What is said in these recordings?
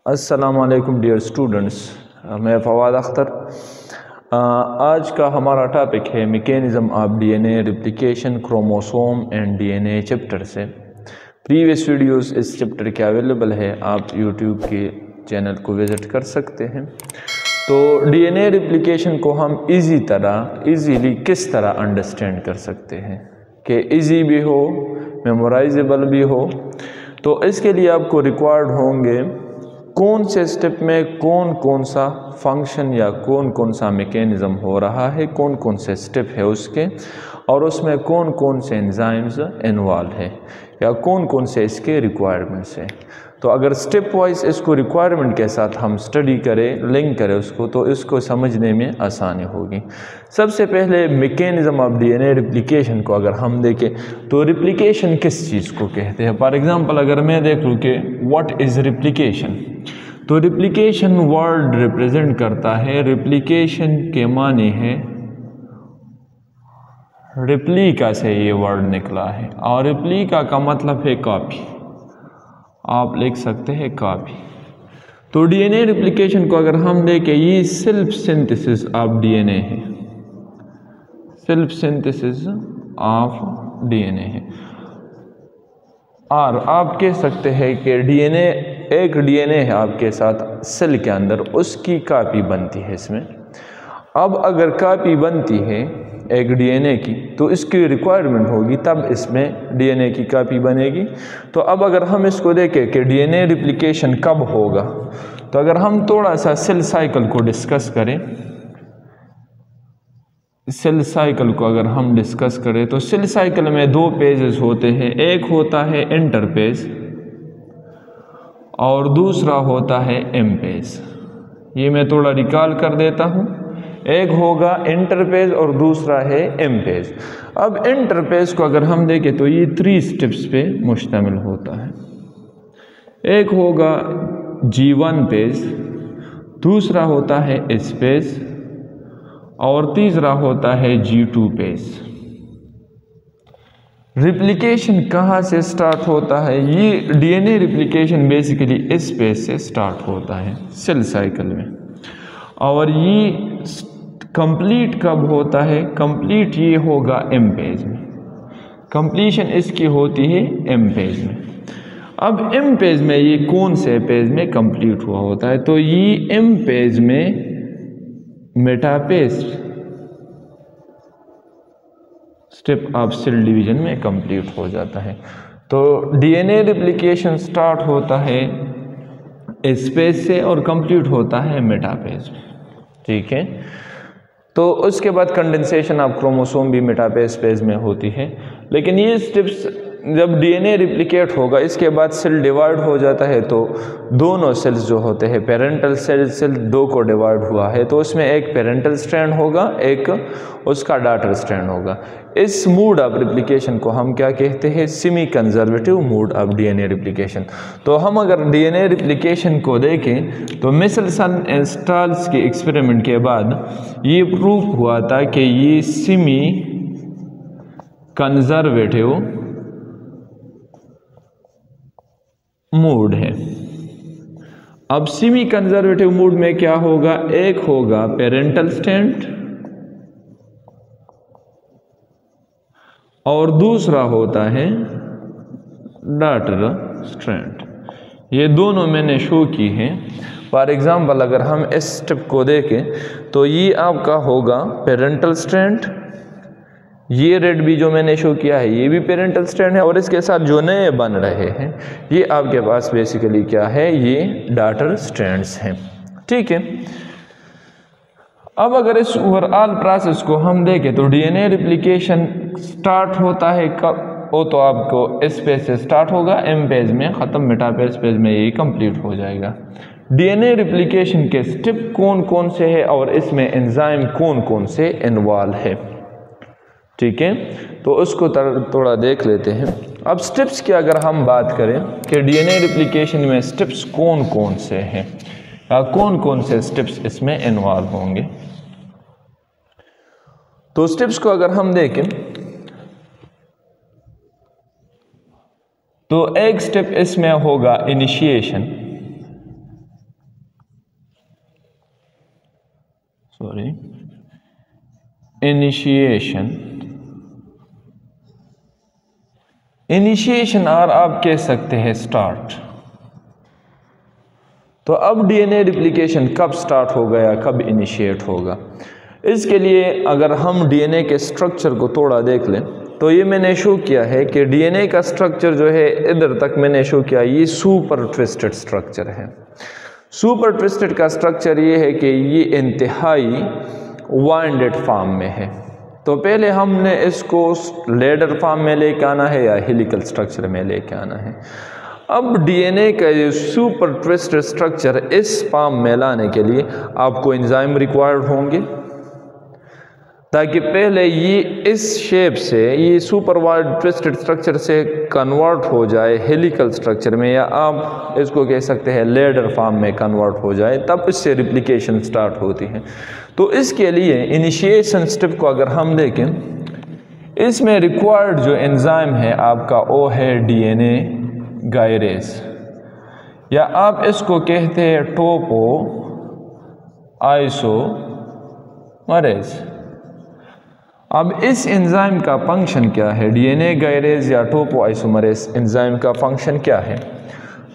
अस्सलाम वालेकुम dear students, मैं फवाद अख्तर। आज का हमारा टॉपिक है mechanism of DNA replication chromosome and DNA chapter से। प्रीवियस वीडियोस इस चैप्टर के अवेलेबल है, आप यूट्यूब के चैनल को विज़िट कर सकते हैं। तो डीएनए रेप्लिकेशन को हम इजीली किस तरह अंडरस्टैंड कर सकते हैं कि इजी भी हो, मेमोराइजेबल भी हो। तो इसके लिए आपको रिक्वायर्ड होंगे कौन से स्टेप में कौन कौन सा फंक्शन या कौन कौन सा मैकेनिज़्म हो रहा है, कौन कौन से स्टेप है उसके, और उसमें कौन कौन से एंजाइम्स इन्वॉल्व है या कौन कौन से इसके रिक्वायरमेंट्स हैं। तो अगर स्टेप वाइज इसको रिक्वायरमेंट के साथ हम स्टडी करें, लिंक करें उसको, तो इसको समझने में आसानी होगी। सबसे पहले मैकेनिज़्म ऑफ डीएनए रिप्लिकेशन को अगर हम देखें तो रिप्लिकेशन किस चीज़ को कहते हैं। फॉर एग्जांपल अगर मैं देख लूँ कि व्हाट इज़ रिप्लिकेशन, तो रिप्लिकेशन वर्ड रिप्रेजेंट करता है, रिप्लिकेशन के माने है रिप्लिका से ये वर्ड निकला है, और रिप्लिका का मतलब है कॉपी, आप लिख सकते हैं कॉपी। तो डीएनए रिप्लिकेशन को अगर हम देखें, ये सेल्फ सिंथेसिस ऑफ डीएनए है, सेल्फ सिंथेसिस ऑफ डीएनए है। और आप कह सकते हैं कि डीएनए एक डीएनए है आपके साथ सेल के अंदर, उसकी कॉपी बनती है इसमें। अब अगर कॉपी बनती है एक डीएनए की तो इसकी रिक्वायरमेंट होगी, तब इसमें डीएनए की कॉपी बनेगी। तो अब अगर हम इसको देखें कि डीएनए रिप्लिकेशन कब होगा, तो अगर हम थोड़ा सा सेल साइकिल को डिस्कस करें, सेल साइकिल को अगर हम डिस्कस करें तो सेल साइकिल में दो पेजेस होते हैं, एक होता है इंटर पेज और दूसरा होता है एम पेज। ये मैं थोड़ा रिकॉल कर देता हूँ, एक होगा इंटर पेज और दूसरा है एम पेज। अब इंटर पेज को अगर हम देखें तो ये 3 स्टेप्स पे मुश्तमिल होता है। एक होगा G1 पेज, दूसरा होता है एस पेज और तीसरा होता है G2 पेज। रिप्लिकेशन कहाँ से स्टार्ट होता है? ये डीएनए रिप्लिकेशन बेसिकली इस पेज से स्टार्ट होता है सेल साइकिल में, और ये कंप्लीट कब होता है? कंप्लीट ये होगा एम पेज में, कंप्लीशन इसकी होती है एम पेज में। अब एम पेज में ये कौन से पेज में कंप्लीट हुआ होता है? तो ये एम पेज में मेटापेज स्टेप ऑफ सेल डिवीजन में कंप्लीट हो जाता है। तो डीएनए रिप्लिकेशन स्टार्ट होता है इस पेज से और कंप्लीट होता है मेटापेज में, ठीक है। तो उसके बाद कंडेंसेशन ऑफ क्रोमोसोम भी मेटापेज पेज में होती है। लेकिन ये स्टेप्स जब डीएनए रिप्लिकेट होगा, इसके बाद सेल डिवाइड हो जाता है, तो दोनों सेल्स जो होते हैं पेरेंटल सेल दो को डिवाइड हुआ है, तो उसमें एक पेरेंटल स्ट्रैंड होगा, एक उसका डॉटर स्ट्रैंड होगा। इस मोड ऑफ रिप्लिकेशन को हम क्या कहते हैं? Semi conservative mode of DNA replication. तो हम अगर डीएनए रिप्लिकेशन को देखें तो मिचेल्सन एंड स्टाल्स के एक्सपेरिमेंट के बाद ये प्रूव हुआ था कि ये सेमी कंजर्वेटिव मोड है। अब सेमी कंजर्वेटिव मोड में क्या होगा? एक होगा पेरेंटल स्ट्रैंड और दूसरा होता है डॉटर स्ट्रैंड। ये दोनों मैंने शो की हैं। फॉर एग्जांपल अगर हम इस स्टेप को देखें तो ये आपका होगा पेरेंटल स्ट्रैंड, ये रेड भी जो मैंने शो किया है ये भी पेरेंटल स्ट्रैंड है, और इसके साथ जो नए बन रहे हैं ये आपके पास बेसिकली क्या है? ये डॉटर स्ट्रैंड्स हैं, ठीक है। अब अगर इस ओवरऑल प्रोसेस को हम देखें तो डीएनए रिप्लिकेशन स्टार्ट होता है कब? वो तो आपको इस पेज से स्टार्ट होगा, एम पेज में ख़त्म, मेटापेज पेज में ये कंप्लीट हो जाएगा। डीएनए रिप्लिकेशन के स्टेप कौन कौन से हैं और इसमें एंजाइम कौन कौन से इन्वॉल्व है, ठीक है। तो उसको थोड़ा देख लेते हैं। अब स्टेप्स की अगर हम बात करें कि डीएनए रिप्लिकेशन में स्टेप्स कौन कौन से हैं या कौन कौन से स्टेप्स इसमें इन्वॉल्व होंगे, तो स्टेप्स को अगर हम देखें तो एक स्टेप इसमें होगा इनिशिएशन, इनिशिएशन और आप कह सकते हैं स्टार्ट। तो अब डीएनए रिप्लिकेशन कब स्टार्ट होगा या कब इनिशिएट होगा? इसके लिए अगर हम डीएनए के स्ट्रक्चर को थोड़ा देख लें तो ये मैंने शो किया है कि डीएनए का स्ट्रक्चर जो है इधर तक मैंने शो किया, ये सुपर ट्विस्टेड स्ट्रक्चर है। सुपर ट्विस्टेड का स्ट्रक्चर ये है कि ये इंतहाई वाइंडेड फॉर्म में है। तो पहले हमने इसको लेडर फॉर्म में लेके आना है या हेलिकल स्ट्रक्चर में लेके आना है। अब डीएनए का ये सुपर ट्विस्टेड स्ट्रक्चर इस फॉर्म में लाने के लिए आपको एंजाइम रिक्वायर्ड होंगे, ताकि पहले ये इस शेप से, ये सुपर वाइड ट्विस्टेड स्ट्रक्चर से कन्वर्ट हो जाए हेलिकल स्ट्रक्चर में, या आप इसको कह सकते हैं लेडर फॉर्म में कन्वर्ट हो जाए, तब इससे रिप्लिकेशन स्टार्ट होती है। तो इसके लिए इनिशिएशन स्टेप को अगर हम देखें, इसमें रिक्वायर्ड जो एंजाइम है आपका वो है डीएनए गायरेज, या आप इसको कहते हैं टोपो आइसोमरेज। अब इस एंजाइम का फंक्शन क्या है? डीएनए गायरेज या टोपो आइसोमरेज एंजाइम का फंक्शन क्या है?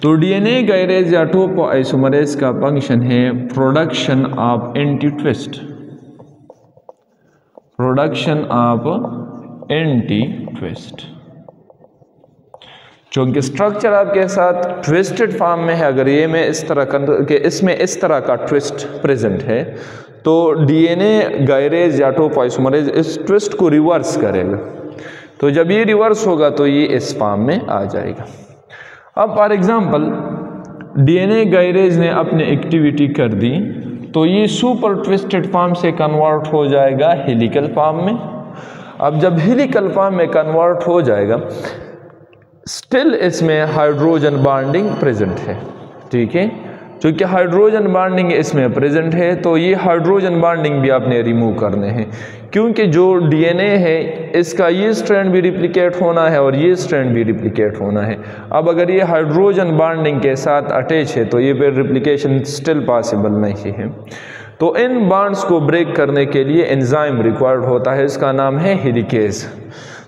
तो डीएनए गायरेज या टोपो आइसोमरेज का फंक्शन है production of anti twist, production of anti twist. चूंकि स्ट्रक्चर आपके साथ ट्विस्टेड फॉर्म में है, अगर ये में इस तरह के इसमें इस तरह का ट्विस्ट प्रेजेंट है तो डीएनए गायरेज या टोपो आइसोमरेज इस ट्विस्ट को रिवर्स करेगा। तो जब ये रिवर्स होगा तो ये इस फॉर्म में आ जाएगा। अब फॉर एग्जांपल डीएनए गायरेज ने अपनी एक्टिविटी कर दी तो ये सुपर ट्विस्टेड फॉर्म से कन्वर्ट हो जाएगा हेलिकल फॉर्म में। अब जब हेलिकल फॉर्म में कन्वर्ट हो जाएगा, स्टिल इसमें हाइड्रोजन बॉन्डिंग प्रेजेंट है, ठीक है। क्योंकि हाइड्रोजन बॉन्डिंग इसमें प्रेजेंट है तो ये हाइड्रोजन बॉन्डिंग भी आपने रिमूव करने हैं, क्योंकि जो डीएनए है इसका ये स्ट्रैंड भी रिप्लिकेट होना है और ये स्ट्रैंड भी रिप्लिकेट होना है। अब अगर ये हाइड्रोजन बॉन्डिंग के साथ अटैच है तो ये फिर रिप्लिकेशन स्टिल पॉसिबल नहीं है। तो इन बॉन्ड्स को ब्रेक करने के लिए एंजाइम रिक्वायर्ड होता है, इसका नाम है हेलिकेज।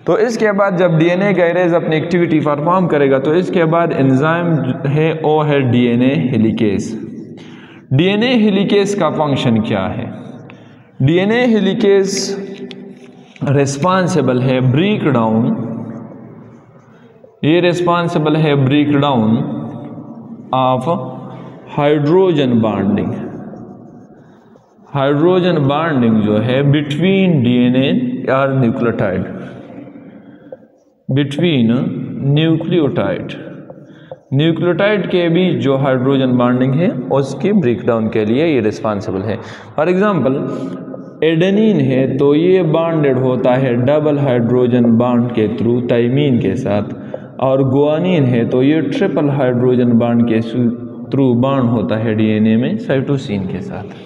तो इसके बाद जब डीएनए गायरेज अपनी एक्टिविटी परफॉर्म करेगा तो इसके बाद एंजाइम है वो है डीएनए हेलिकेज। डीएनए हेलिकेज का फंक्शन क्या है? डीएनए हेलिकेज रिस्पॉन्सिबल है ब्रेक डाउन, ये रिस्पॉन्सिबल है break down of hydrogen bonding. Hydrogen bonding जो है बिटवीन डीएनए और न्यूक्लियोटाइड, बिटवीन न्यूक्लियोटाइड, न्यूक्लियोटाइड के बीच जो हाइड्रोजन बॉन्डिंग है उसकी ब्रेकडाउन के लिए ये रिस्पॉन्सिबल है। फॉर एग्जांपल एडेनिन है तो ये बॉन्डेड होता है डबल हाइड्रोजन बॉन्ड के थ्रू थायमीन के साथ, और गुआनिन है तो ये ट्रिपल हाइड्रोजन बॉन्ड के थ्रू बॉन्ड होता है डीएनए में साइटोसिन के साथ।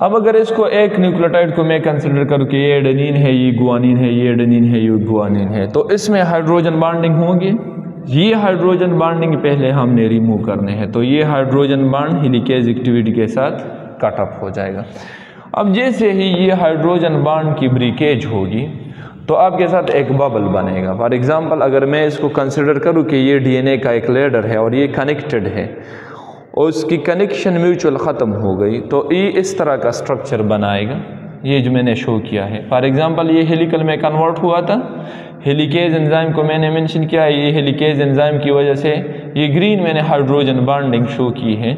अब अगर इसको एक न्यूक्लियोटाइड को मैं कंसिडर करूँ कि ये एडेनिन है, ये गुआनिन है, ये एडेनिन है, ये गुआनिन है, तो इसमें हाइड्रोजन बॉन्डिंग होंगे। ये हाइड्रोजन बॉन्डिंग पहले हमने रिमूव करने हैं, तो ये हाइड्रोजन बॉन्ड हेलिकेज एक्टिविटी के साथ कट ऑफ हो जाएगा। अब जैसे ही ये हाइड्रोजन बॉन्ड की ब्रेकेज होगी तो आपके साथ एक बबल बनेगा। फॉर एग्जांपल अगर मैं इसको कंसिडर करूँ कि ये डीएनए का एक लेडर है और ये कनेक्टेड है और उसकी कनेक्शन म्यूचुअल ख़त्म हो गई तो ये इस तरह का स्ट्रक्चर बनाएगा, ये जो मैंने शो किया है। फॉर एग्जांपल ये हेलिकल में कन्वर्ट हुआ था, हेलिकेज एंजाइम को मैंने मेंशन किया है, ये हेलिकेज एंजाइम की वजह से ये ग्रीन मैंने हाइड्रोजन बॉन्डिंग शो की है।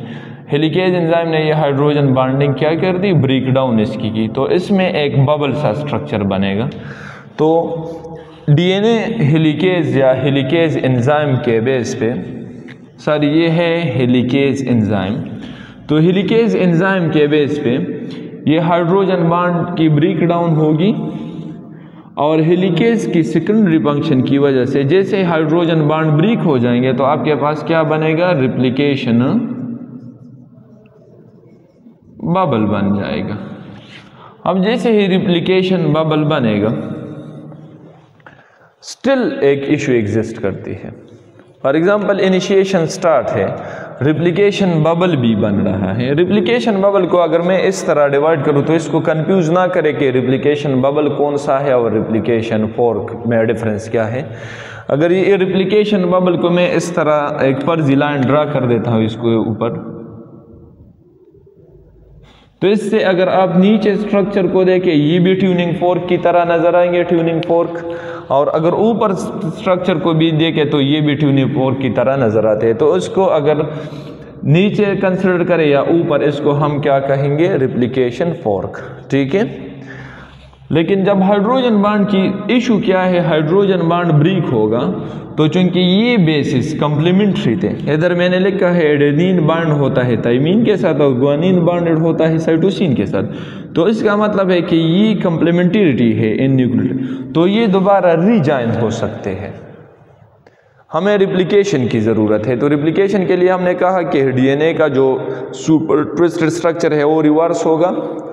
हेलिकेज एंजाइम ने ये हाइड्रोजन बॉन्डिंग क्या कर दी, ब्रेक डाउन इसकी की, तो इसमें एक बबल सा स्ट्रक्चर बनेगा। तो डीएनए हेलिकेज या हेलिकेज एंजाइम के बेस पे सर ये है हेलिकेज एंजाइम, तो हेलिकेज एंजाइम के बेस पे ये हाइड्रोजन बॉन्ड की ब्रेक डाउन होगी और हेलिकेज की सेकेंडरी फंक्शन की वजह से जैसे हाइड्रोजन बॉन्ड ब्रेक हो जाएंगे तो आपके पास क्या बनेगा, रिप्लिकेशन बबल बन जाएगा। अब जैसे ही रिप्लिकेशन बबल बनेगा स्टिल एक इशू एग्जिस्ट करती है। फॉर एग्जाम्पल इनिशिएशन स्टार्ट है, रिप्लिकेशन बबल भी बन रहा है। रिप्लिकेशन बबल को अगर मैं इस तरह डिवाइड करूँ तो इसको कंफ्यूज ना करे कि रिप्लिकेशन बबल कौन सा है और रिप्लिकेशन फॉर्क में डिफरेंस क्या है। अगर ये रिप्लिकेशन बबल को मैं इस तरह एक फर्जी लाइन ड्रा कर देता हूँ इसको ऊपर, तो इससे अगर आप नीचे स्ट्रक्चर को देखें ये भी ट्यूनिंग फोर्क की तरह नजर आएंगे, ट्यूनिंग फोर्क, और अगर ऊपर स्ट्रक्चर को भी देखें तो ये भी ट्यूनिंग फोर्क की तरह नजर आते हैं। तो इसको अगर नीचे कंसिडर करें या ऊपर, इसको हम क्या कहेंगे, रिप्लिकेशन फोर्क, ठीक है। लेकिन जब हाइड्रोजन बॉन्ड की इशू क्या है, हाइड्रोजन बॉन्ड ब्रेक होगा, तो चूंकि ये बेसिस कंप्लीमेंट्री थे, इधर मैंने लिखा है एडेनिन बॉन्ड होता है थाइमीन के साथ और गुआनिन बॉन्डेड होता है साइटोसिन के साथ, तो इसका मतलब है कि ये कंप्लीमेंट्रिटी है इन न्यूक्लियोटाइड, तो ये दोबारा रीजॉइन हो सकते हैं। हमें रिप्लिकेशन की ज़रूरत है, तो रिप्लिकेशन के लिए हमने कहा कि डीएनए का जो सुपर ट्विस्टेड स्ट्रक्चर है वो रिवर्स होगा,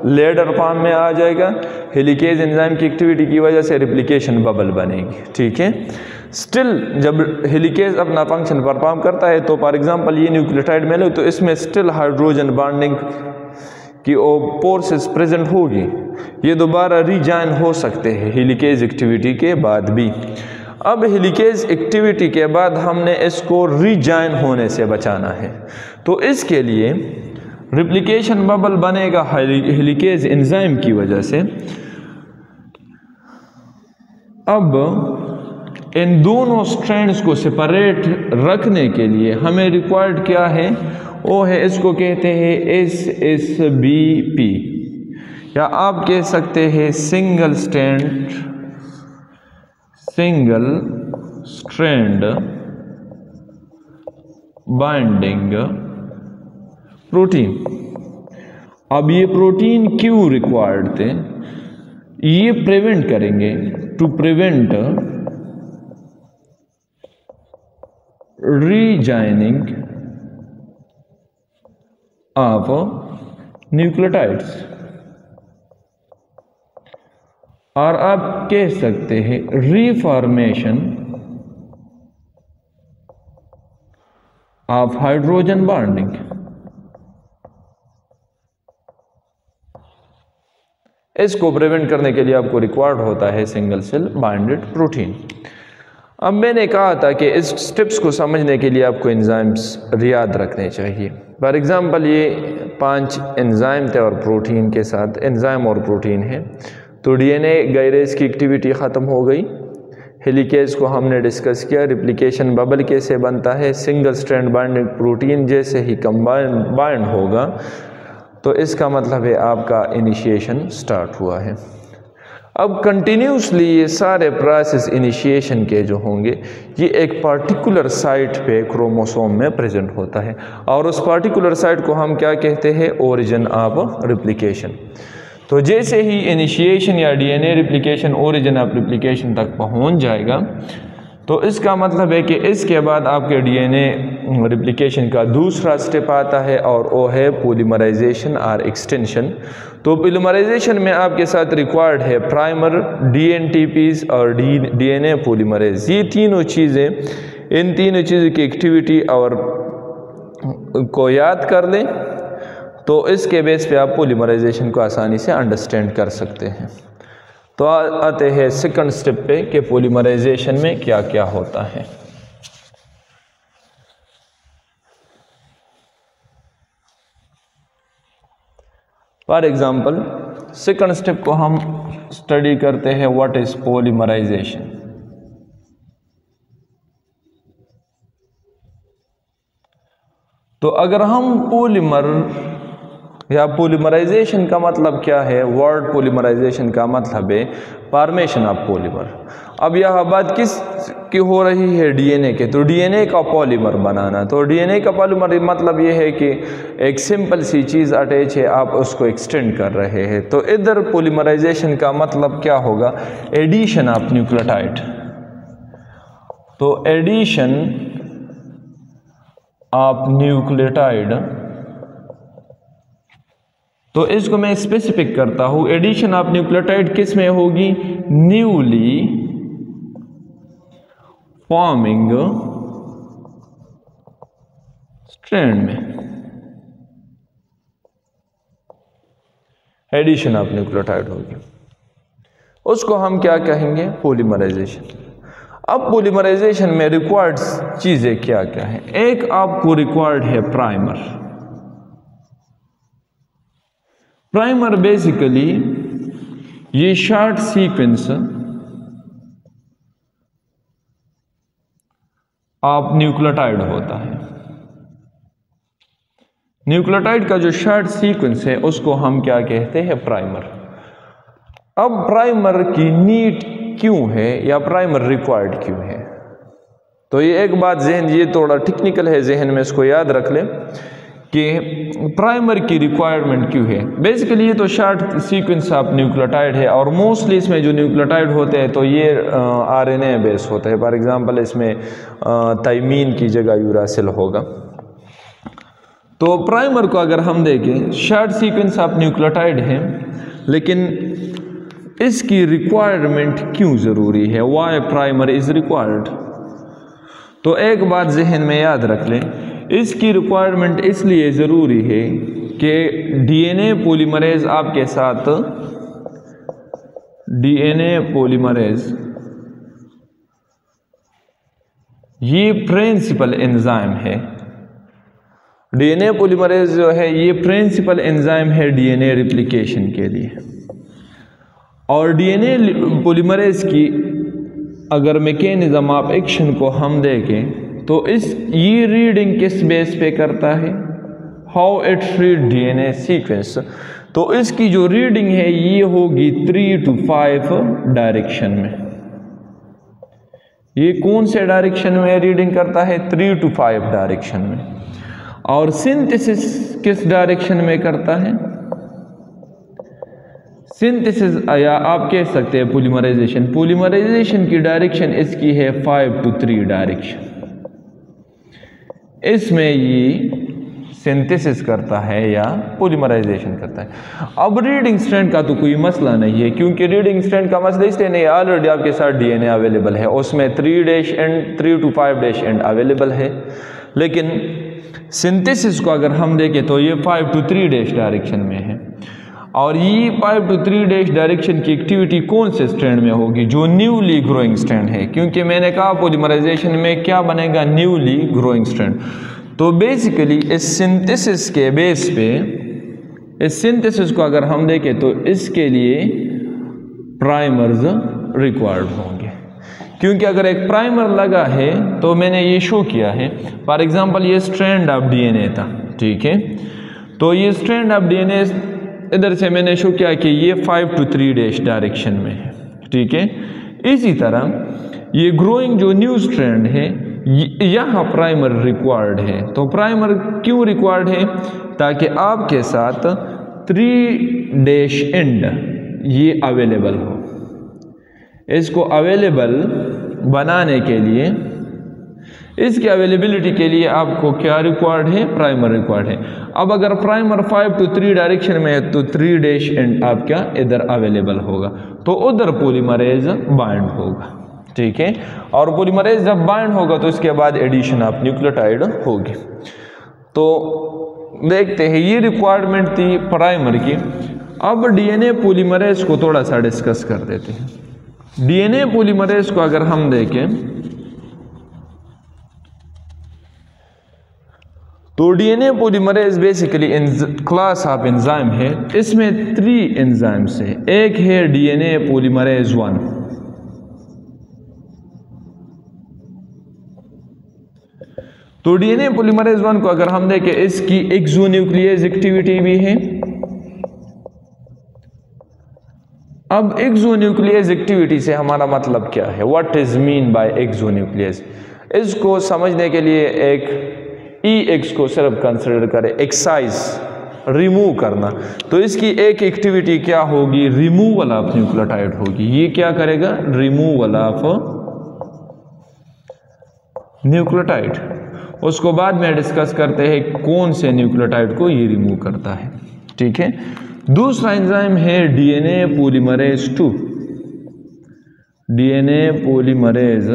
लेडर फॉर्म में आ जाएगा, हेलिकेज एंजाइम की एक्टिविटी की वजह से रिप्लिकेशन बबल बनेगी, ठीक है। स्टिल जब हेलिकेज अपना फंक्शन परफॉर्म करता है, तो फॉर एग्जांपल ये न्यूक्लियोटाइड में लो तो इसमें स्टिल हाइड्रोजन बॉन्डिंग की फोर्सेस प्रेजेंट होगी, ये दोबारा रीजॉइन हो सकते हैं हेलिकेज एक्टिविटी के बाद भी। अब हेलिकेज एक्टिविटी के बाद हमने इसको रीजॉइन होने से बचाना है, तो इसके लिए रिप्लिकेशन बबल बनेगा हेलिकेज एंजाइम की वजह से। अब इन दोनों स्ट्रैंड्स को सेपरेट रखने के लिए हमें रिक्वायर्ड क्या है, वो है, इसको कहते हैं SSBP, या आप कह सकते हैं सिंगल स्ट्रैंड बाइंडिंग प्रोटीन। अब ये प्रोटीन क्यों रिक्वायर्ड थे, ये प्रिवेंट करेंगे, to prevent rejoining of nucleotides, और आप कह सकते हैं रीफॉर्मेशन ऑफ हाइड्रोजन बॉन्डिंग। इसको प्रिवेंट करने के लिए आपको रिक्वायर्ड होता है सिंगल सेल बाइंडेड प्रोटीन। अब मैंने कहा था कि इस स्टेप्स को समझने के लिए आपको एंजाइम्स याद रखने चाहिए। फॉर एग्जांपल ये 5 एंजाइम थे और प्रोटीन के साथ, एंजाइम और प्रोटीन है, तो डीएनए गायरेज की एक्टिविटी ख़त्म हो गई, हेलिकेज को हमने डिस्कस किया, रिप्लिकेशन बबल कैसे बनता है, सिंगल स्ट्रैंड बाइंडिंग प्रोटीन जैसे ही बाइंड होगा तो इसका मतलब है आपका इनिशिएशन स्टार्ट हुआ है। अब कंटिन्यूसली ये सारे प्रोसेस इनिशिएशन के जो होंगे ये एक पर्टिकुलर साइट पे क्रोमोसोम में प्रेजेंट होता है, और उस पर्टिकुलर साइट को हम क्या कहते हैं, ओरिजिन ऑफ रिप्लिकेशन। तो जैसे ही इनिशिएशन या DNA replication origin of replication तक पहुंच जाएगा, तो इसका मतलब है कि इसके बाद आपके डीएनए रिप्लिकेशन का दूसरा स्टेप आता है, और वो है पॉलीमराइजेशन और एक्सटेंशन। तो पॉलीमराइजेशन में आपके साथ रिक्वायर्ड है प्राइमर, डीएनटीपीज और डीएनए पॉलीमरेज। ये तीनों चीज़ें, इन तीनों चीज़ों की एक्टिविटी और को याद कर लें, तो इसके बेस पे आप पॉलीमराइजेशन को आसानी से अंडरस्टैंड कर सकते हैं। तो आते हैं सेकंड स्टेप पे कि पॉलीमराइजेशन में क्या क्या होता है। फॉर एग्जांपल सेकंड स्टेप को हम स्टडी करते हैं, व्हाट इज पॉलीमराइजेशन। तो अगर हम पॉलीमर या पॉलीमराइजेशन का मतलब क्या है, वर्ड पॉलीमराइजेशन का मतलब है फॉर्मेशन ऑफ पॉलीमर। अब यह बात किस की हो रही है, डीएनए के, तो डीएनए का पॉलीमर बनाना। तो डीएनए का पॉलीमर मतलब यह है कि एक सिंपल सी चीज़ अटैच है, आप उसको एक्सटेंड कर रहे हैं। तो इधर पॉलीमराइजेशन का मतलब क्या होगा, एडिशन ऑफ न्यूक्लियोटाइड। तो एडिशन ऑफ न्यूक्लियोटाइड, तो इसको मैं स्पेसिफिक करता हूं, एडिशन ऑफ न्यूक्लियोटाइड किस में होगी, न्यूली फॉर्मिंग स्ट्रैंड में एडिशन ऑफ न्यूक्लियोटाइड होगी, उसको हम क्या कहेंगे? पॉलीमराइजेशन। अब पॉलीमराइजेशन में रिक्वायर्ड चीजें क्या क्या है? एक आपको रिक्वायर्ड है प्राइमर। प्राइमर बेसिकली ये शॉर्ट सीक्वेंस ऑफ न्यूक्लियोटाइड होता है। न्यूक्लियोटाइड का जो शॉर्ट सीक्वेंस है उसको हम क्या कहते हैं? प्राइमर। अब प्राइमर की नीड क्यों है या प्राइमर रिक्वायर्ड क्यों है? तो ये एक बात जहन, ये थोड़ा टेक्निकल है, जहन में इसको याद रख लें कि प्राइमर की रिक्वायरमेंट क्यों है। बेसिकली ये तो शॉर्ट सीक्वेंस ऑफ न्यूक्लियोटाइड है और मोस्टली इसमें जो न्यूक्लियोटाइड होते हैं तो ये आरएनए बेस होते हैं। फॉर एग्जांपल इसमें थाइमीन की जगह यूरासिल होगा। तो प्राइमर को अगर हम देखें, शॉर्ट सीक्वेंस ऑफ न्यूक्लियोटाइड है, लेकिन इसकी रिक्वायरमेंट क्यों ज़रूरी है? Why primer is required? तो एक बात जहन में याद रख लें, इसकी रिक्वायरमेंट इसलिए ज़रूरी है कि डीएनए पॉलीमरेज आपके साथ, डीएनए पॉलीमरेज ये प्रिंसिपल एंजाइम है। डीएनए पॉलीमरेज जो है ये प्रिंसिपल एंजाइम है डीएनए रिप्लिकेशन के लिए। और डीएनए पॉलीमरेज की अगर मैकेनिज्म ऑफ एक्शन को हम देखें तो ये रीडिंग किस बेस पे करता है? How it read DNA sequence. तो इसकी जो रीडिंग है ये होगी 3 to 5 डायरेक्शन में। ये कौन से डायरेक्शन में रीडिंग करता है? 3 to 5 डायरेक्शन में। और सिंथेसिस किस डायरेक्शन में करता है? सिंथेसिस या आप कह सकते हैं पॉलीमराइजेशन। पॉलीमराइजेशन की डायरेक्शन इसकी है 5 to 3 डायरेक्शन। इसमें ये सिंथेसिस करता है या पॉलीमराइजेशन करता है। अब रीडिंग स्ट्रैंड का तो कोई मसला नहीं है, क्योंकि रीडिंग स्ट्रैंड का मसला इसलिए नहीं, ऑलरेडी आपके साथ डीएनए अवेलेबल है, उसमें 3 to 5 एंड अवेलेबल है। लेकिन सिंथेसिस को अगर हम देखें तो ये 5 to 3 डायरेक्शन में है। और ये 5 to 3 डायरेक्शन की एक्टिविटी कौन से स्ट्रैंड में होगी? जो न्यूली ग्रोइंग स्ट्रैंड है, क्योंकि मैंने कहा पॉलीमराइजेशन में क्या बनेगा? Newly growing strand. तो बेसिकली इस सिंथेसिस के बेस पे, इस सिंथेसिस को अगर हम देखें तो इसके लिए प्राइमर्स रिक्वायर्ड होंगे, क्योंकि अगर एक प्राइमर लगा है तो मैंने ये शो किया है। फॉर एग्जांपल ये स्ट्रैंड ऑफ डीएनए था, ठीक है, तो ये स्ट्रैंड ऑफ डीएनए इधर से मैंने शो किया कि ये 5 to 3 डायरेक्शन में है, ठीक है। इसी तरह ये ग्रोइंग जो न्यू स्ट्रैंड है यहाँ प्राइमर रिक्वायर्ड है। तो प्राइमर क्यों रिक्वायर्ड है? ताकि आपके साथ 3 एंड ये अवेलेबल हो। इसको अवेलेबल बनाने के लिए, इसकी अवेलेबिलिटी के लिए आपको क्या रिक्वायर्ड है? प्राइमर रिक्वायर्ड है। अब अगर प्राइमर 5 to 3 डायरेक्शन में है तो 3 एंड आपका इधर अवेलेबल होगा, तो उधर पॉलीमरेज बाइंड होगा, ठीक है। और पॉलीमरेज जब बाइंड होगा तो इसके बाद एडिशन ऑफ न्यूक्लियोटाइड होगी। तो देखते हैं, ये रिक्वायरमेंट थी प्राइमर की। अब डीएनए पॉलीमरेज को थोड़ा सा डिस्कस कर देते हैं। डीएनए पॉलीमरेज को अगर हम देखें तो DNA polymerase basically class of enzyme है। इसमें 3 एंजाइम्स है। एक है डीएनए पॉलीमरेज 1, तो डीएनए पॉलीमरेज 1 को अगर हम देखें इसकी एक्सोन्यूक्लियस एक्टिविटी भी है। अब एक्सोन्यूक्लियस एक्टिविटी से हमारा मतलब क्या है? What is mean by exonuclease? इसको समझने के लिए एक EX को सिर्फ कंसिडर करें, एक्साइज, रिमूव करना। तो इसकी एक एक्टिविटी क्या होगी? रिमूवल ऑफ न्यूक्लियोटाइड होगी। ये क्या करेगा? Removal of nucleotide. उसको बाद में डिस्कस करते हैं कौन से न्यूक्लियोटाइड को ये रिमूव करता है, ठीक है। दूसरा एंजाइम है DNA polymerase 2। DNA polymerase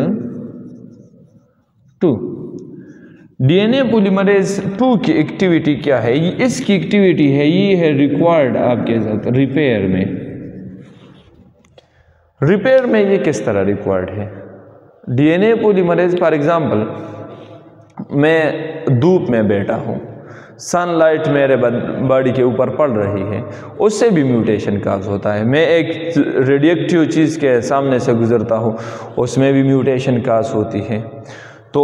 2 DNA polymerase 2 की एक्टिविटी क्या है? इसकी एक्टिविटी है, ये है रिक्वायर्ड आपके साथ रिपेयर में। रिपेयर में ये किस तरह रिक्वायर्ड है? डीएनए पॉलीमरेज फॉर एग्जांपल, मैं धूप में बैठा हूँ, सनलाइट मेरे बॉडी के ऊपर पड़ रही है, उससे भी म्यूटेशन काज होता है। मैं एक रेडिएक्टिव चीज़ के सामने से गुजरता हूँ, उसमें भी म्यूटेशन काज होती है। तो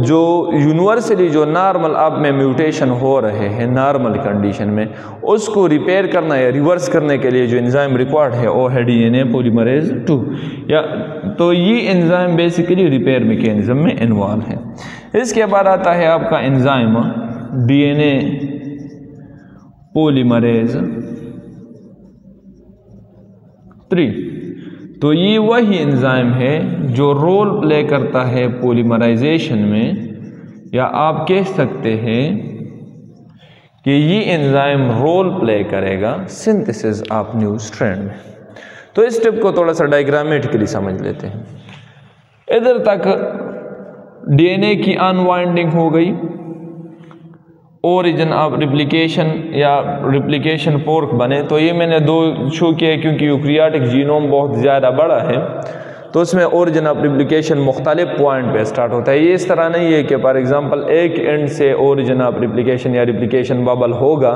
जो यूनिवर्सली जो नॉर्मल आप में म्यूटेशन हो रहे हैं नॉर्मल कंडीशन में, उसको रिपेयर करना या रिवर्स करने के लिए जो एंजाइम रिक्वायर्ड है वो है डीएनए पॉलीमरेज 2। या तो ये एंजाइम बेसिकली रिपेयर मैकेनिज्म में इन्वॉल्व है। इसके बाद आता है आपका एंजाइम डीएनए पॉलीमरेज 3। तो ये वही एंजाइम है जो रोल प्ले करता है पॉलीमराइजेशन में, या आप कह सकते हैं कि ये एंजाइम रोल प्ले करेगा सिंथेसिस ऑफ न्यू स्ट्रैंड में। तो इस स्टेप को थोड़ा सा डायग्रामेटिकली समझ लेते हैं। इधर तक डीएनए की अनवाइंडिंग हो गई, ओरिजिन ऑफ रिप्लिकेशन या रिप्लिकेशन फोर्क बने। तो ये मैंने 2 शो किया है क्योंकि यूकैरियोटिक जीनोम बहुत ज़्यादा बड़ा है, तो उसमें ओरिजिन ऑफ रिप्लिकेशन मुख्तलिफ पॉइंट पे स्टार्ट होता है। ये इस तरह नहीं है कि फॉर एग्जांपल एक एंड से ओरिजिन ऑफ रिप्लिकेशन या रिप्लिकेशन बबल होगा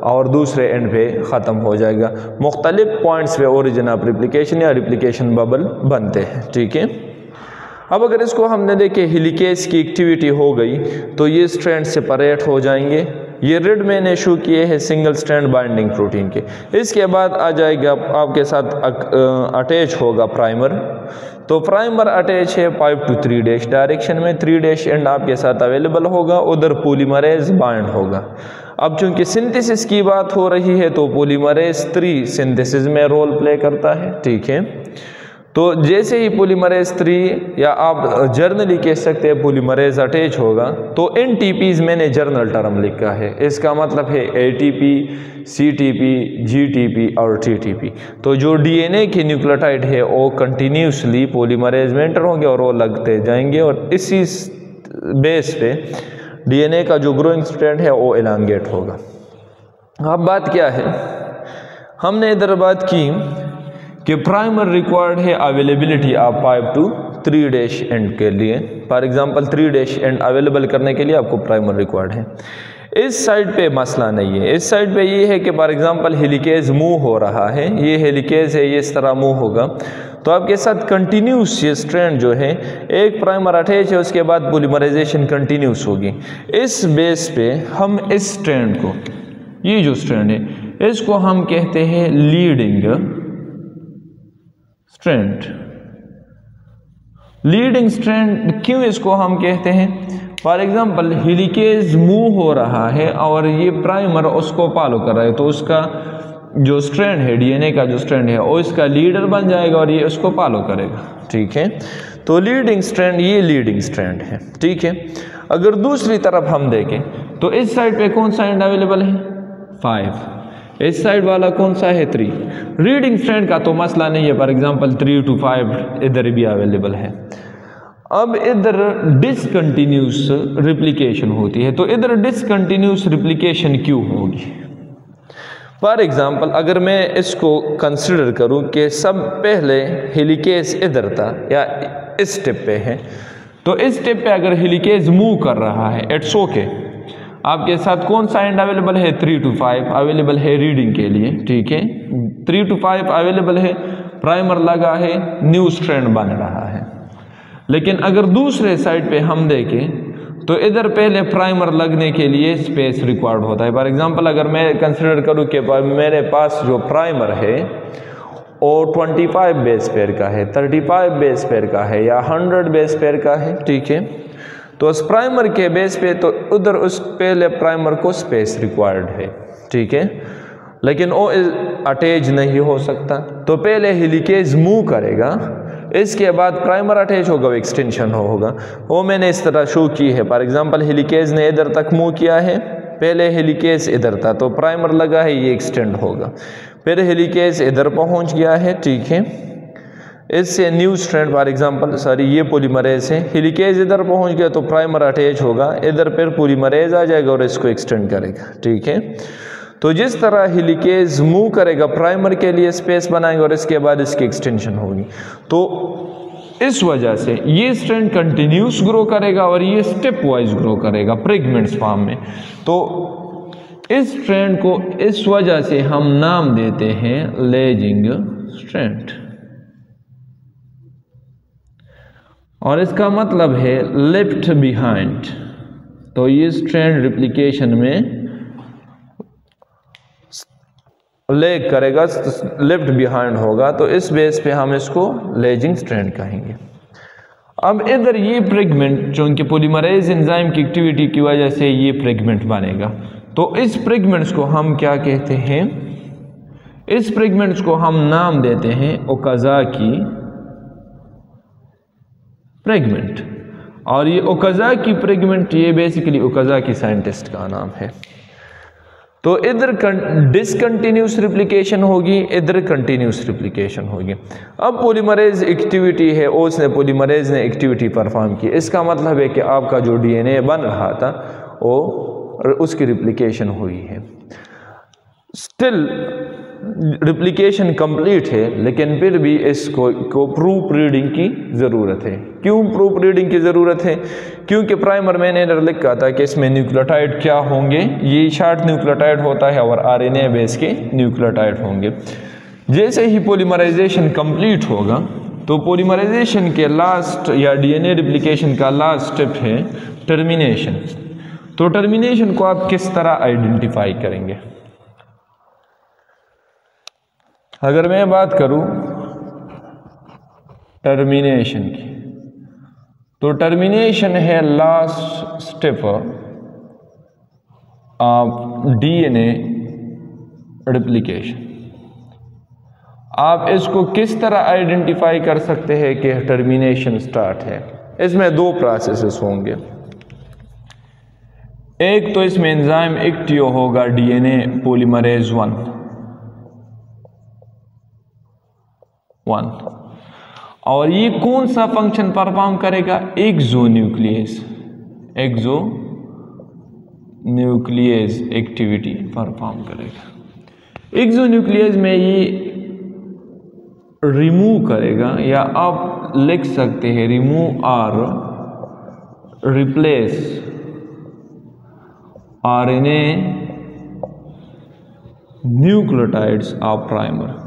और दूसरे एंड पे ख़त्म हो जाएगा। मुख्तलिफ पॉइंट्स पे ओरिजिन ऑफ रिप्लिकेशन या रिप्लिकेशन बबल बनते हैं, ठीक है। अब अगर इसको हमने देखे हेलिकेज की एक्टिविटी हो गई तो ये स्ट्रैंड सेपरेट हो जाएंगे। ये रेड मैंने शो किए हैं सिंगल स्ट्रैंड बाइंडिंग प्रोटीन के। इसके बाद आ जाएगा आपके साथ अटैच होगा प्राइमर। तो प्राइमर अटैच है 5 to 3' डायरेक्शन में, 3' एंड आपके साथ अवेलेबल होगा, उधर पॉलीमरेज बाइंड होगा। अब चूंकि सिंथेसिस की बात हो रही है तो पॉलीमरेज 3 सिंथेसिस में रोल प्ले करता है, ठीक है। तो जैसे ही पॉलीमरेज 3 या आप जर्नली कह सकते हैं पॉलीमरेज अटैच होगा, तो एनटीपीज मैंने जर्नल टर्म लिखा है। इसका मतलब है एटीपी, सीटीपी, जीटीपी और टीटीपी। तो जो डीएनए के न्यूक्लियोटाइड है वो कंटिन्यूसली पॉलीमरेज में एंटर होंगे और वो लगते जाएंगे, और इसी बेस पे डीएनए का जो ग्रोइंग स्ट्रैंड है वो एलांगेट होगा। अब बात क्या है, हमने इधर बात की कि प्राइमर रिक्वायर्ड है अवेलेबिलिटी ऑफ 5 to 3' एंड के लिए। फॉर एग्जांपल 3' एंड अवेलेबल करने के लिए आपको प्राइमर रिक्वायर्ड है। इस साइड पे मसला नहीं है। इस साइड पे ये है कि फॉर एग्जांपल हेलिकेज मूव हो रहा है, ये हेलिकेज है, ये इस तरह मूव होगा, तो आपके साथ कंटिन्यूस ये स्ट्रैंड जो है, एक प्राइमर अटैच है, उसके बाद पॉलीमराइजेशन कंटिन्यूस होगी। इस बेस पे हम इस स्ट्रैंड को, ये जो स्ट्रैंड है इसको हम कहते हैं लीडिंग स्ट्रैंड। लीडिंग स्ट्रैंड क्यों इसको हम कहते हैं? फॉर एग्जांपल हेलिकेज मूव हो रहा है और ये प्राइमर उसको फॉलो कर रहा है, तो उसका जो स्ट्रैंड है, डीएनए का जो स्ट्रैंड है, वो इसका लीडर बन जाएगा और ये उसको फॉलो करेगा, ठीक है। तो लीडिंग स्ट्रैंड, ये लीडिंग स्ट्रैंड है, ठीक है। अगर दूसरी तरफ हम देखें तो इस साइड पे कौन सा एंड अवेलेबल है? 5। इस साइड वाला कौन सा है? 3। रीडिंग स्ट्रैंड का तो मसला नहीं है, फॉर एग्जांपल 3 to 5 इधर भी अवेलेबल है। अब इधर डिसकंटिन्यूस रिप्लिकेशन होती है, तो इधर डिसकंटिन्यूस रिप्लिकेशन क्यों होगी? फॉर एग्जांपल अगर मैं इसको कंसिडर करूं कि सब पहले हेलिकेज इधर था या इस स्टेप पे है, तो इस स्टेप पे अगर हेलिकेज मूव कर रहा है, इट्स ओके। आपके साथ कौन सा एंड अवेलेबल है? 3 to 5 अवेलेबल है रीडिंग के लिए, ठीक है। 3 to 5 अवेलेबल है, प्राइमर लगा है, न्यू स्ट्रैंड बन रहा है। लेकिन अगर दूसरे साइड पे हम देखें तो इधर पहले प्राइमर लगने के लिए स्पेस रिक्वायर्ड होता है। फॉर एग्जांपल अगर मैं कंसिडर करूं कि मेरे पास जो प्राइमर है वो 25 बेस पेयर का है, 35 बेस पेयर का है या 100 बेस पेयर का है, ठीक है। तो उस प्राइमर के बेस पे तो उधर उस पहले प्राइमर को स्पेस रिक्वायर्ड है, ठीक है। लेकिन वो अटैच नहीं हो सकता, तो पहले हेलिकेज मूव करेगा, इसके बाद प्राइमर अटैच होगा, एक्सटेंशन होगा। वो मैंने इस तरह शो की है। फॉर एग्जांपल हेलिकेज ने इधर तक मूव किया है, पहले हेलिकेज इधर था तो प्राइमर लगा है, ये एक्सटेंड होगा। फिर हेलिकेज इधर पहुंच गया है, ठीक है। इससे new strand for example sorry ये पॉलीमरेज है, हेलिकेज इधर पहुंच गया तो प्राइमर अटैच होगा, इधर फिर पॉलीमरेज आ जाएगा और इसको एक्सटेंड करेगा। ठीक है, तो जिस तरह हेलिकेज मूव करेगा प्राइमर के लिए स्पेस बनाएंगे और इसके बाद इसकी एक्सटेंशन होगी। तो इस वजह से ये स्ट्रैंड कंटिन्यूस ग्रो करेगा और ये स्टेप वाइज ग्रो करेगा फ्रेगमेंट्स फॉर्म में। तो इस स्ट्रैंड को इस वजह से हम नाम देते हैं लेजिंग स्ट्रैंड, और इसका मतलब है लेफ्ट बिहाइंड। तो ये स्ट्रैंड रिप्लिकेशन में लेग करेगा, लेफ्ट बिहाइंड होगा, तो इस बेस पे हम इसको लेजिंग स्ट्रैंड कहेंगे। अब इधर ये फ्रेगमेंट चूंकि पॉलीमरेज एंजाइम की एक्टिविटी की वजह से ये फ्रेगमेंट बनेगा, तो इस फ्रेगमेंट्स को हम क्या कहते हैं, इस फ्रेगमेंट्स को हम नाम देते हैं ओकाज़ाकी फ्रेगमेंट। और ये ओकाज़ाकी फ्रेगमेंट ये बेसिकली ओकाज़ाकी साइंटिस्ट का नाम है। तो इधर डिसकंटिन्यूस रिप्लिकेशन होगी, इधर कंटिन्यूस रिप्लिकेशन होगी। अब पॉलीमरेज एक्टिविटी है, उसने पॉलीमरेज ने एक्टिविटी परफॉर्म की, इसका मतलब है कि आपका जो डीएनए बन रहा था वो उसकी रिप्लिकेशन हुई है। स्टिल रिप्लिकेशन कंप्लीट है, लेकिन फिर भी इसको प्रूफ रीडिंग की ज़रूरत है। क्यों प्रूफ रीडिंग की ज़रूरत है? क्योंकि प्राइमर मैंने लिखा था कि इसमें न्यूक्लियोटाइड क्या होंगे, ये शॉर्ट न्यूक्लियोटाइड होता है और आरएनए बेस के न्यूक्लियोटाइड होंगे। जैसे ही पॉलीमराइजेशन कंप्लीट होगा तो पॉलीमराइजेशन के लास्ट या डीएनए रिप्लिकेशन का लास्ट स्टेप है टर्मिनेशन। तो टर्मिनेशन को आप किस तरह आइडेंटिफाई करेंगे? अगर मैं बात करूं टर्मिनेशन की, तो टर्मिनेशन है last step of DNA replication. आप इसको किस तरह आइडेंटिफाई कर सकते हैं कि टर्मिनेशन स्टार्ट है? इसमें दो प्रोसेसेस होंगे। एक तो इसमें एंजाइम एक्टिव होगा डीएनए पॉलीमरेज 1 और ये कौन सा फंक्शन परफॉर्म करेगा? एक्सोन्यूक्लियेज एक्टिविटी परफॉर्म करेगा। एक्सोन्यूक्लियेज में ये रिमूव करेगा, या आप लिख सकते हैं रिमूव और replace RNA nucleotides of primer.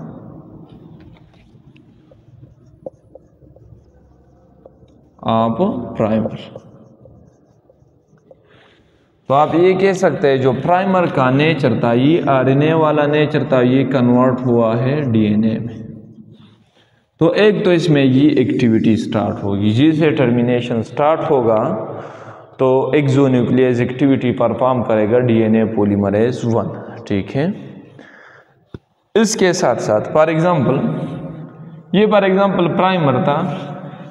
तो आप ये कह सकते हैं जो प्राइमर का नेचर था, ये आरएनए वाला नेचर था, ये कन्वर्ट हुआ है डीएनए में। तो एक तो इसमें ये एक्टिविटी स्टार्ट होगी, जिससे टर्मिनेशन स्टार्ट होगा तो एक्सोन्यूक्लियेज एक्टिविटी परफॉर्म करेगा डीएनए पॉलीमरेज 1। ठीक है, इसके साथ साथ फॉर एग्जांपल प्राइमर था,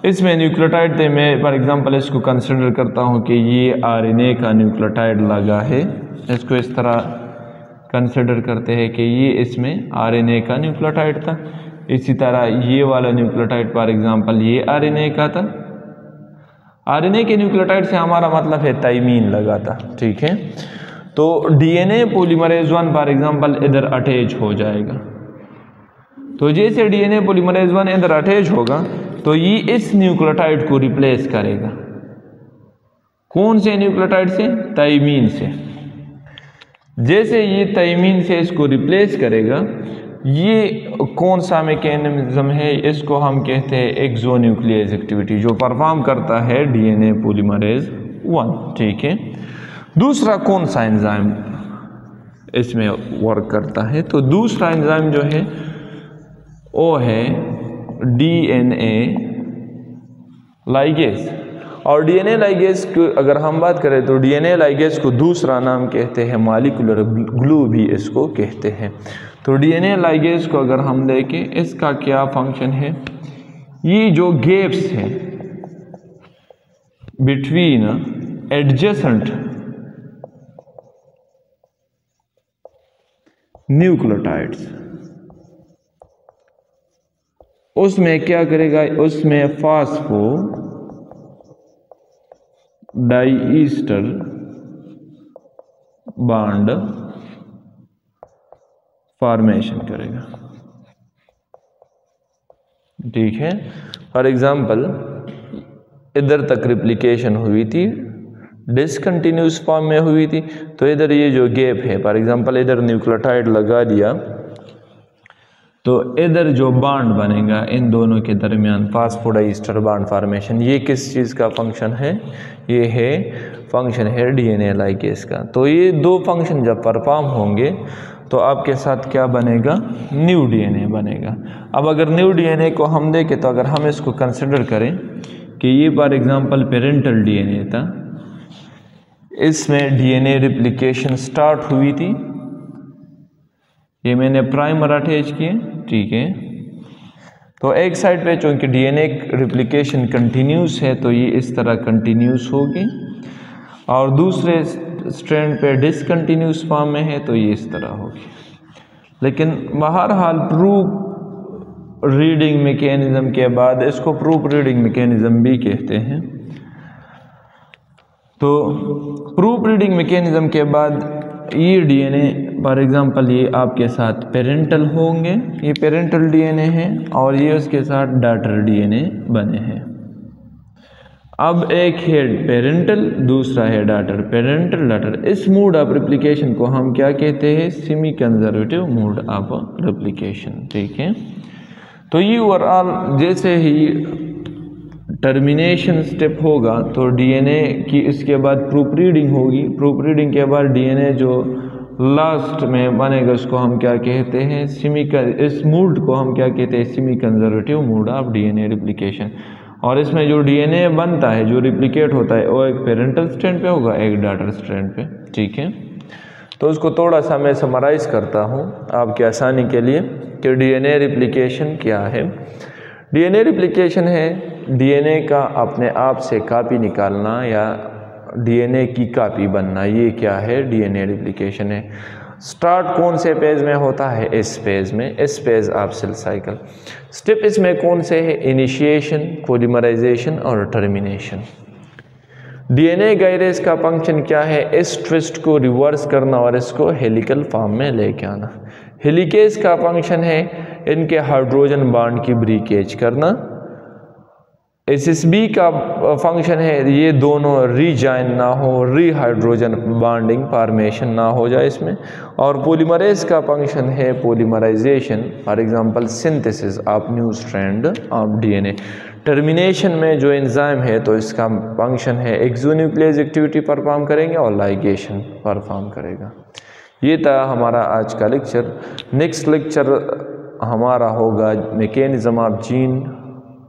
इसमें न्यूक्लियोटाइड थे। मैं फॉर एग्जांपल इसको कंसिडर करता हूं कि ये आरएनए का न्यूक्लियोटाइड लगा है, इसको इस तरह कंसिडर करते हैं कि ये इसमें आरएनए का न्यूक्लियोटाइड था। इसी तरह ये वाला न्यूक्लियोटाइड फॉर एग्जांपल ये आरएनए का था। आरएनए के न्यूक्लियोटाइड से हमारा मतलब है थाइमीन लगा था। ठीक है, तो डीएनए पॉलीमरेज 1 फॉर एग्जांपल इधर अटैच हो जाएगा। तो जैसे डीएनए पॉलीमरेज 1 इधर अटैच होगा तो ये इस न्यूक्लियोटाइड को रिप्लेस करेगा। कौन से न्यूक्लियोटाइड से? थाइमीन से। जैसे ये थाइमीन से इसको रिप्लेस करेगा, ये कौन सा मैकेनिज्म है? इसको हम कहते हैं एक्सोन्यूक्लियेज एक्टिविटी, जो परफॉर्म करता है डीएनए पॉलीमरेज 1। ठीक है, दूसरा कौन सा एंजाइम इसमें वर्क करता है? तो दूसरा एंजाइम जो है वो है डीएनए लाइगेज। और डीएनए लाइगेज की अगर हम बात करें तो डीएनए लाइगेज को दूसरा नाम कहते हैं मॉलिक्यूलर ग्लू भी इसको कहते हैं। तो डीएनए लाइगेज को अगर हम देखें, इसका क्या फंक्शन है? ये जो गैप्स हैं बिटवीन एडजेसेंट न्यूक्लियोटाइड्स, उसमें क्या करेगा, उसमें फास्फोडाइईस्टर बॉन्ड फॉर्मेशन करेगा। ठीक है, फॉर एग्जांपल इधर तक रिप्लिकेशन हुई थी, डिसकंटिन्यूस फॉर्म में हुई थी, तो इधर ये जो गैप है, फॉर एग्जांपल इधर न्यूक्लियोटाइड लगा दिया, तो इधर जो बॉन्ड बनेगा इन दोनों के दरमियान फास्फोडाइईस्टर बॉन्ड फॉर्मेशन, ये किस चीज़ का फंक्शन है, ये है फंक्शन है डीएनए लाइगेज का। तो ये दो फंक्शन जब परफॉर्म होंगे तो आपके साथ क्या बनेगा, न्यू डीएनए बनेगा। अब अगर न्यू डीएनए को हम देखें तो अगर हम इसको कंसिडर करें कि ये फॉर एग्जांपल पेरेंटल डीएनए था, इसमें डीएनए रिप्लिकेशन स्टार्ट हुई थी, ये मैंने प्राइमर अटैच किए, ठीक है। तो एक साइड पे चूंकि डीएनए रिप्लिकेशन कंटिन्यूस है तो ये इस तरह कंटिन्यूस होगी, और दूसरे स्ट्रैंड पे डिसकंटिन्यूस फॉर्म में है तो ये इस तरह होगी। लेकिन बहरहाल प्रूफ रीडिंग मैकेनिज्म के बाद, इसको प्रूफ रीडिंग मैकेनिज्म भी कहते हैं, तो प्रूफ रीडिंग मैकेनिज्म के बाद ये डीएनए फॉर एग्जांपल ये आपके साथ पेरेंटल होंगे, ये पेरेंटल डीएनए है, और ये उसके साथ डॉटर डीएनए बने हैं। अब एक है पेरेंटल, दूसरा है डॉटर, पेरेंटल डॉटर। इस मोड ऑफ रेप्लिकेशन को हम क्या कहते हैं, semi conservative mode of replication. ठीक है, तो ये ओवरऑल जैसे ही टर्मिनेशन स्टेप होगा तो डीएनए की इसके बाद प्रूफ रीडिंग होगी, प्रूफ रीडिंग के बाद डीएनए जो लास्ट में बनेगा उसको हम क्या कहते हैं, इस मोड को हम क्या कहते हैं, semi conservative mode of DNA replication. और इसमें जो डीएनए बनता है, जो रिप्लिकेट होता है, वो एक पेरेंटल स्ट्रैंड पे होगा, एक डॉटर स्ट्रैंड पे। ठीक है, तो उसको थोड़ा सा मैं समराइज करता हूँ आपकी आसानी के लिए कि डीएनए रिप्लिकेशन क्या है। डीएनए रिप्लिकेशन है डीएनए का अपने आप से कॉपी निकालना या डीएनए की कॉपी बनना, ये क्या है, डीएनए रिप्लिकेशन है। स्टार्ट कौन से पेज में होता है, इस पेज में, इस page of cell cycle. Step इसमें कौन से है, इनिशिएशन, पॉलीमराइजेशन और टर्मिनेशन। डीएनए गायरेज का फंक्शन क्या है, इस ट्विस्ट को रिवर्स करना और इसको हेलिकल फॉर्म में लेके आना। हेलिकेज का फंक्शन है इनके हाइड्रोजन बॉन्ड की ब्रेकेज करना। एसएसबी का फंक्शन है ये दोनों रीजॉइन ना हो, रीहाइड्रोजन बॉन्डिंग फॉर्मेशन ना हो जाए इसमें। और पॉलीमरेज का फंक्शन है polymerisation, for example synthesis of new strand of DNA. Termination में जो एंजाइम है तो इसका फंक्शन है एक्सोन्यूक्लियस एक्टिविटी परफॉर्म करेंगे और लाइगेशन परफॉर्म करेगा। ये था हमारा आज का लेक्चर। नेक्स्ट लेक्चर हमारा होगा मैकेनिज्म ऑफ जीन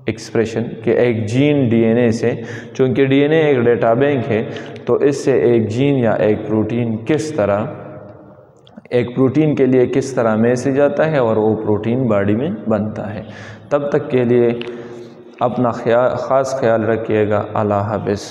एक्सप्रेशन के एक जीन डीएनए से, चूँकि डीएनए एक डेटा बैंक है तो इससे एक जीन या एक प्रोटीन किस तरह, एक प्रोटीन के लिए किस तरह मैसेज आता है और वो प्रोटीन बॉडी में बनता है। तब तक के लिए अपना ख़ास ख्याल रखिएगा। अल्लाह हाफ़िज़।